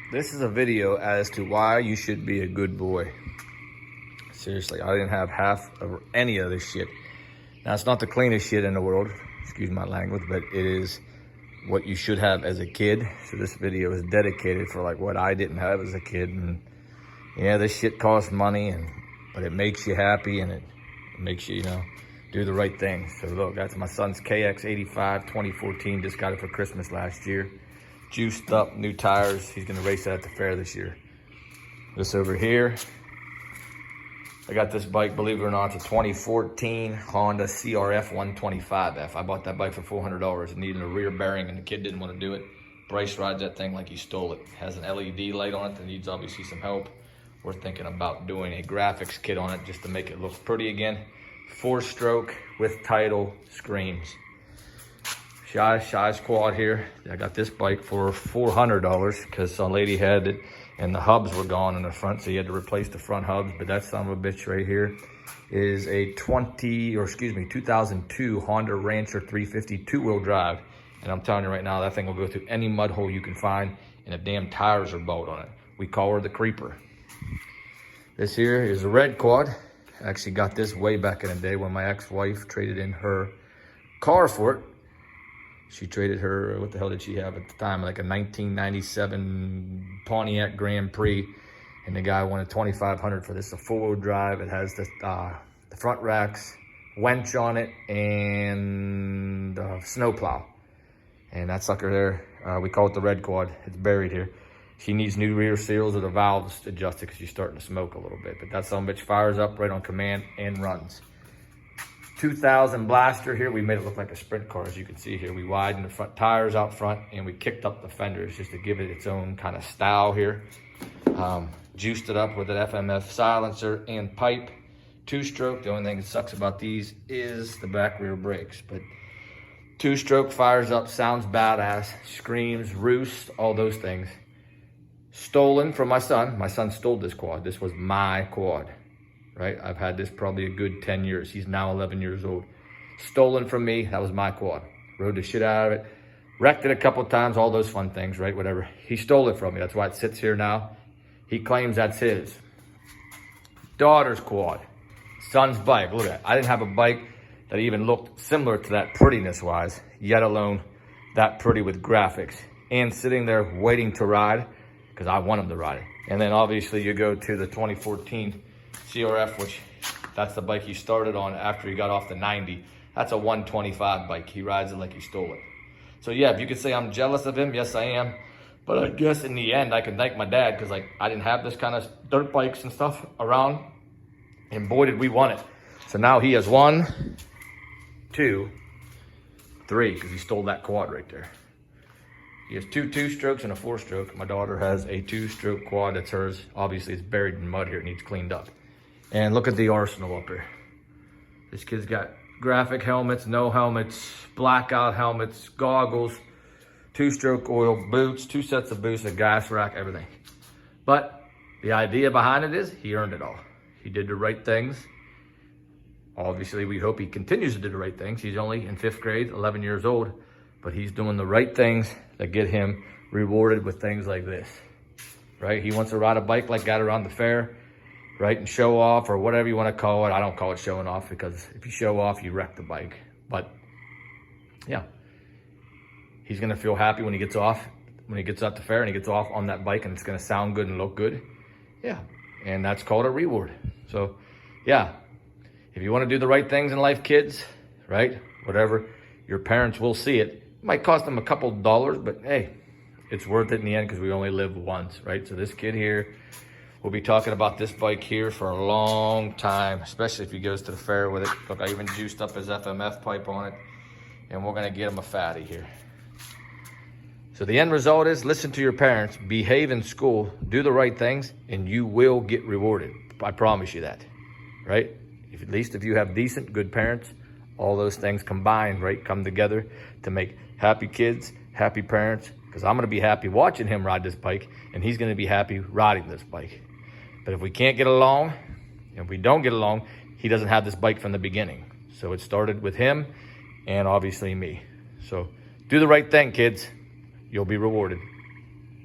This is a video as to why you should be a good boy. Seriously, I didn't have half of any of this shit. Now, it's not the cleanest shit in the world, excuse my language, but it is what you should have as a kid. So this video is dedicated for like what I didn't have as a kid. And yeah, this shit costs money, but it makes you happy, and it makes you, do the right thing. So look, that's my son's KX85 2014. Just got it for Christmas last year. Juiced up, new tires. He's gonna race it at the fair this year. This over here, I got this bike, believe it or not, it's a 2014 Honda CRF 125F. I bought that bike for $400. It needed a rear bearing and the kid didn't want to do it. Bryce rides that thing like he stole it. It has an LED light on it that needs obviously some help. We're thinking about doing a graphics kit on it just to make it look pretty again. 4-stroke with title, screams. Shy's quad here. I got this bike for $400 because some lady had it and the hubs were gone in the front, so you had to replace the front hubs. But that son of a bitch right here is a 2002 Honda Rancher 350 two-wheel drive. And I'm telling you right now, that thing will go through any mud hole you can find, and the damn tires are bowed on it. We call her the Creeper. This here is a red quad. I actually got this way back in the day when my ex-wife traded in her car for it. She traded her, what the hell did she have at the time? Like a 1997 Pontiac Grand Prix. And the guy wanted $2,500 for this. It's a 4-wheel drive. It has the front racks, winch on it, and snow plow. And that sucker there, we call it the red quad. It's buried here. She needs new rear seals or the valves adjusted because she's starting to smoke a little bit. But that son of a bitch fires up right on command and runs. 2000 Blaster here. We made it look like a sprint car, as you can see here. We widened the front tires out front and we kicked up the fenders just to give it its own kind of style here. Juiced it up with an FMF silencer and pipe. 2-stroke. The only thing that sucks about these is the back rear brakes. But 2-stroke, fires up, sounds badass, screams, roost, all those things. Stolen from my son. My son stole this quad. This was my quad. Right? I've had this probably a good 10 years. He's now 11 years old. Stolen from me. That was my quad. Rode the shit out of it. Wrecked it a couple of times. All those fun things, right? Whatever. He stole it from me. That's why it sits here now. He claims that's his. Daughter's quad. Son's bike. Look at that. I didn't have a bike that even looked similar to that prettiness-wise, yet alone that pretty with graphics. And sitting there waiting to ride because I want him to ride it. And then obviously you go to the 2014 CRF, which that's the bike he started on after he got off the 90. That's a 125 bike. He rides it like he stole it. So yeah, if you could say I'm jealous of him, yes I am. But I guess in the end, I can thank my dad because like I didn't have this kind of dirt bikes and stuff around. And boy, did we want it. So now he has 1, 2, 3, because he stole that quad right there. He has 2 2-strokes and a 4-stroke. My daughter has a 2-stroke quad that's hers. Obviously, it's buried in mud here. It needs cleaned up. And look at the arsenal up here. This kid's got graphic helmets, no helmets, blackout helmets, goggles, 2-stroke oil, boots, 2 sets of boots, a gas rack, everything. But the idea behind it is he earned it all. He did the right things. Obviously, we hope he continues to do the right things. He's only in 5th grade, 11 years old, but he's doing the right things that get him rewarded with things like this, right? He wants to ride a bike like that around the fair, right? And show off or whatever you want to call it. I don't call it showing off because if you show off, you wreck the bike. But yeah, he's going to feel happy when he gets off, when he gets out the fair and he gets off on that bike and it's going to sound good and look good. Yeah. And that's called a reward. So yeah, if you want to do the right things in life, kids, right? Whatever, your parents will see it. It might cost them a couple dollars, but hey, it's worth it in the end because we only live once, right? So this kid here, we'll be talking about this bike here for a long time, especially if he goes to the fair with it. Look, I even juiced up his FMF pipe on it, and we're gonna get him a fatty here. So the end result is listen to your parents, behave in school, do the right things, and you will get rewarded. I promise you that, right? At least if you have decent, good parents, all those things combined, right, come together to make happy kids, happy parents, because I'm going to be happy watching him ride this bike, and he's going to be happy riding this bike. But if we can't get along, and if we don't get along, he doesn't have this bike from the beginning. So it started with him and obviously me. So do the right thing, kids. You'll be rewarded.